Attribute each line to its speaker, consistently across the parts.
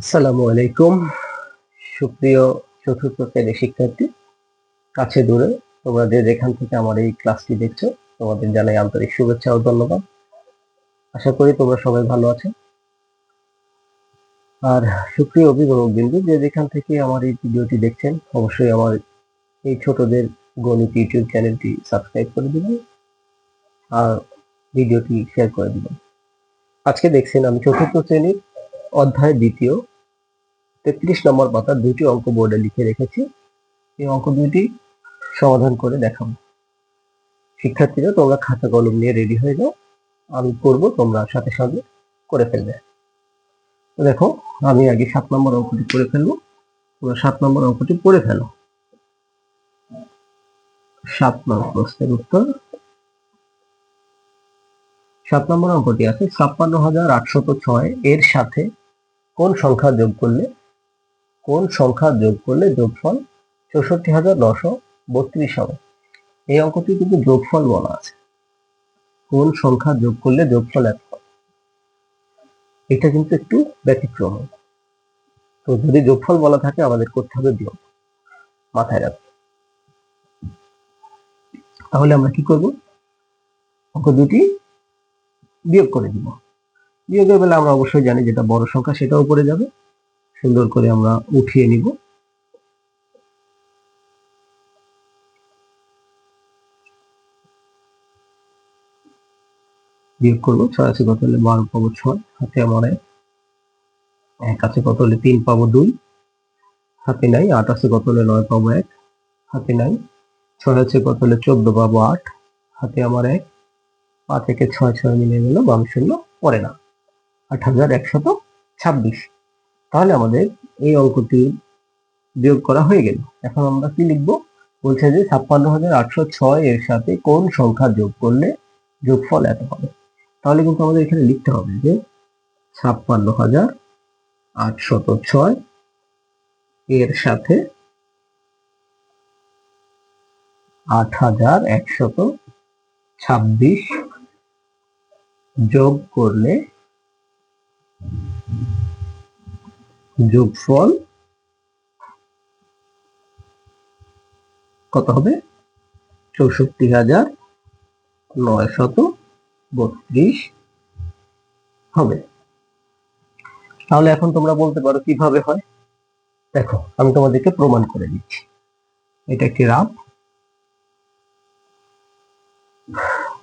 Speaker 1: আসসালামু আলাইকুম। সুপ্রিয় চতুর্থ শ্রেণীর শিক্ষার্থী, কাছে দূরে তোমরা যে যেখান থেকে আমার এই ক্লাসটি দেখছো, তোমাদের জানাই আন্তরিক শুভেচ্ছা ও ধন্যবাদ। আশা করি তোমরা সবাই ভালো আছো। আর সুপ্রিয় অভিভাবক বিন্দু, যে যেখান থেকে আমার এই ভিডিওটি দেখছেন, অবশ্যই আমার এই ছোটদের গণিত ইউটিউব চ্যানেলটি সাবস্ক্রাইব করে দিবেন আর ভিডিওটি শেয়ার করে দিবেন। আজকে দেখছেন আমি চতুর্থ শ্রেণীর অধ্যায় দ্বিতীয় 33 নম্বর পাতার দুটি অঙ্ক বোর্ডে লিখে রেখেছি। এই অঙ্ক দুটি সমাধান করে দেখাবো। শিক্ষার্থীরা তোমরা খাতা কলম নিয়ে রেডি হয়ে যাও, আমি করব, তোমরা সাথে সাথে করে ফেলবে। দেখো, আমি আগে 7 নম্বর অঙ্কটি করে ফেলবো, তোমরা 7 নম্বর অঙ্কটি পড়ে ফেলো। 7 নম্বর প্রশ্নের উত্তর। 7 নম্বর অঙ্কটি আছে 56,806 এর সাথে কোন সংখ্যা যোগ করলে যোগফল 64,932 হবে। এই অঙ্কটি কিন্তু যোগফল বলা আছে, কোন সংখ্যা যোগ করলে যোগফল এত হবে। এটা কিন্তু একটু ব্যতিক্রম। তো যদি যোগফল বলা থাকে আমাদের করতে হবে বিয়োগ, মাথায় রাখবে। তাহলে আমরা কি করব, অঙ্ক দুটি বিয়োগ করে দিব। বিয়োগের বেলা আমরা অবশ্যই জানি যেটা বড় সংখ্যা সেটা উপরে যাবে, সুন্দর করে আমরা উঠিয়ে নিব। বিয়োগ করবো, 6 আছে কত হলে 12 পাবো 6, হাতে আমার 1 আছে কত হলে 3 পাবো 2, হাতে নাই। 8 আছে কত হলে 9 পাবো 1, হাতে নাই। 6 আছে কত হলে 14 পাবো 8, হাতে আমার 1। 5 থেকে 6 6 মিলে গেল, বাম শূন্য পড়ে না, 8,126। তাহলে আমাদের এই অঙ্কটি বিয়োগ করা হয়ে গেল। এখন আমরা কি লিখব, বলছে যে 56,806 এর সাথে কোন সংখ্যা যোগ করলে যোগফল এত হবে। তাহলে কিন্তু আমাদের এখানে লিখতে হবে যে 56,806 এর সাথে 8,126 যোগ করলে যোগফল কত হবে, 64,932 হবে। তাহলে এখন তোমরা বলতে পারো কিভাবে হয়। দেখো, আমি তোমাদেরকে প্রমাণ করে দিচ্ছি। এটা একটি রাফ।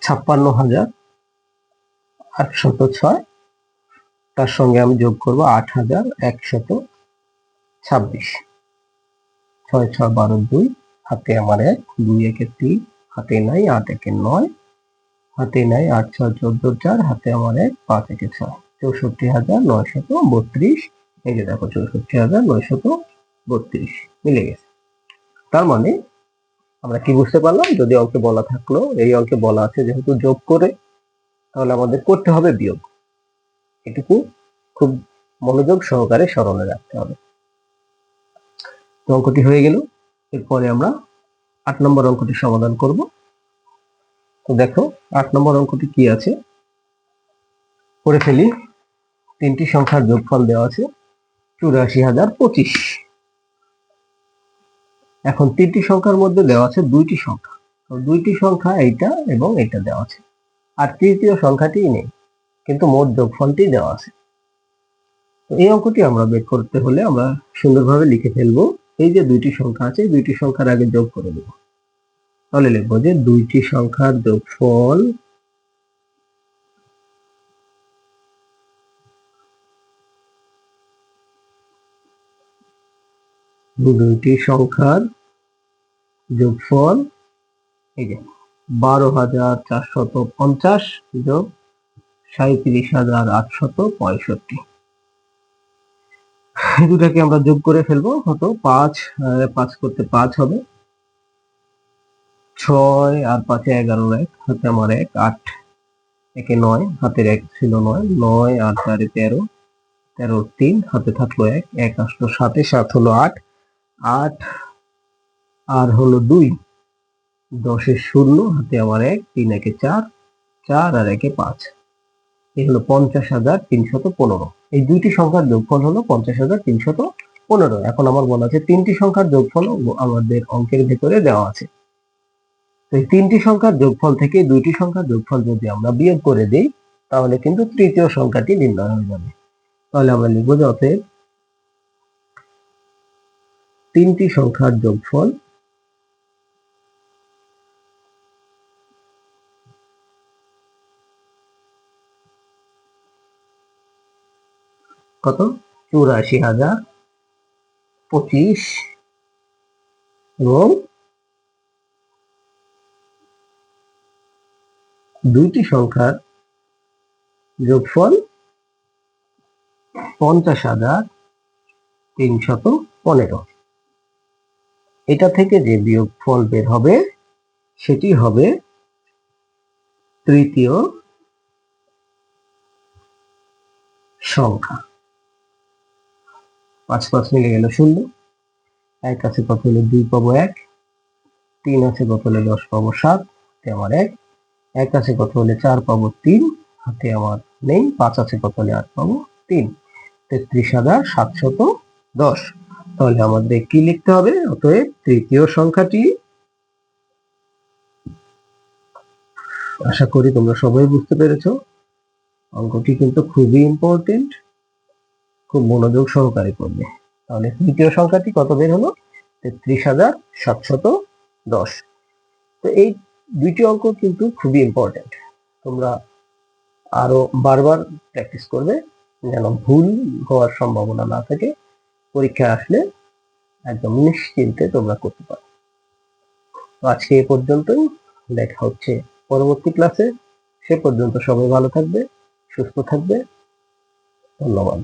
Speaker 1: 56,806, তার সঙ্গে আমি যোগ করব 8,126। 6 6 12 2, হাতে আমার 1, 2 1 3, হাতে নাই। 8 1 9, হাতে নাই। 8 6 14 4, হাতে আমার 1, 5 1 6, 64,932। এই যে দেখো 64,932 মিলে গেছে। তার মানে আমরা কি বুঝতে পারলাম, যদি অঙ্কে বলা থাকলো, এই অঙ্কে বলা আছে যেহেতু যোগ করে, তাহলে আমাদের করতে হবে বিয়োগ। এটুকু খুব মনোযোগ সহকারে স্মরণে রাখতে হবে। তো অঙ্কটি হয়ে গেল। এরপরে আমরা 8 নম্বর অঙ্কটি সমাধান করব। তো দেখো 8 নম্বর অঙ্কটি কি আছে, করে ফেলি। তিনটি সংখ্যার যোগফল দেওয়া আছে 84,025। এখন তিনটি সংখ্যার মধ্যে দেওয়া আছে দুইটি সংখ্যা, তো দুইটি সংখ্যা এইটা এবং এটা দেওয়া আছে, আর তৃতীয় সংখ্যাটি নেই, কিন্তু মোট যোগফলটি দেওয়া আছে। তো এই অঙ্কটি আমরা বের করতে হলে আমরা সুন্দরভাবে লিখে ফেলবো। এই যে দুইটি সংখ্যা আছে, দুইটি সংখ্যার আগে যোগ করে দেব। তাহলে লিখবো যে দুইটি সংখ্যার যোগফল এই যে 12,450 যোগ 37,865। এই দুটাকে আমরা যোগ করে ফেলবো, কত 5 5 করতে 5 হবে, 6 আর 5 11 1, হাতে আমার 1, 8 1 9, হাতের 1 ছিল 9, 9 আর 4 13, 13 3, হাতে থাকলো 1, 1 আসলো 7, 7 হলো 8, 8 আর হলো 2, 10 এর 0, হাতে আমার 1, 3 1 4, 4 আর 1 5। এই হলো 50,315। এই দুইটি সংখ্যার যোগফল হলো 50,315। এখন আমার বলা আছে তিনটি সংখ্যার যোগফল আমাদের অঙ্কের ভেতরে দেওয়া আছে। এই তিনটি সংখ্যার যোগফল থেকে দুইটি সংখ্যার যোগফল যদি আমরা বিয়োগ করে দেই তাহলে কিন্তু তৃতীয় সংখ্যাটি নির্ণয় হয়ে যাবে। তাহলে আমরা লিখবো যে অতএব তিনটি সংখ্যার যোগফল কত? 84,025 এবং দুইটি সংখ্যার যোগফল 50,315। এটা থেকে যে বিয়োগফল বের হবে সেটি হবে তৃতীয় সংখ্যা। 5 5 মিলে গেল 0। 1 আছে কত হলে 2 পাবো 1। 3 আছে কত হলে 10 পাবো 7, হাতে আমার 1। 1 আছে কত হলে 4 পাবো 3, হাতে আমার নেই। 5 আছে কত হলে 8 পাবো 3। 33,710। তাহলে আমাদের কি লিখতে হবে? অতএব তৃতীয় সংখ্যাটি, আশা করি তোমরা সবাই বুঝতে পেরেছো। অঙ্কটি কিন্তু খুবই ইম্পর্টেন্ট, খুব মনোযোগ সহকারে করবে। তাহলে তৃতীয় সংখ্যাটি কত বের হলো? 33,710। তো এই দুইটি অঙ্ক কিন্তু খুবই ইম্পর্টেন্ট, তোমরা আরো বারবার প্র্যাকটিস করবে যেন ভুল হওয়ার সম্ভাবনা না থাকে। পরীক্ষায় আসলে একদম নিশ্চিন্তে তোমরা করতে পারো। তো আজকে এ পর্যন্তই, দেখা হচ্ছে পরবর্তী ক্লাসে। সে পর্যন্ত সবাই ভালো থাকবে, সুস্থ থাকবে। ধন্যবাদ।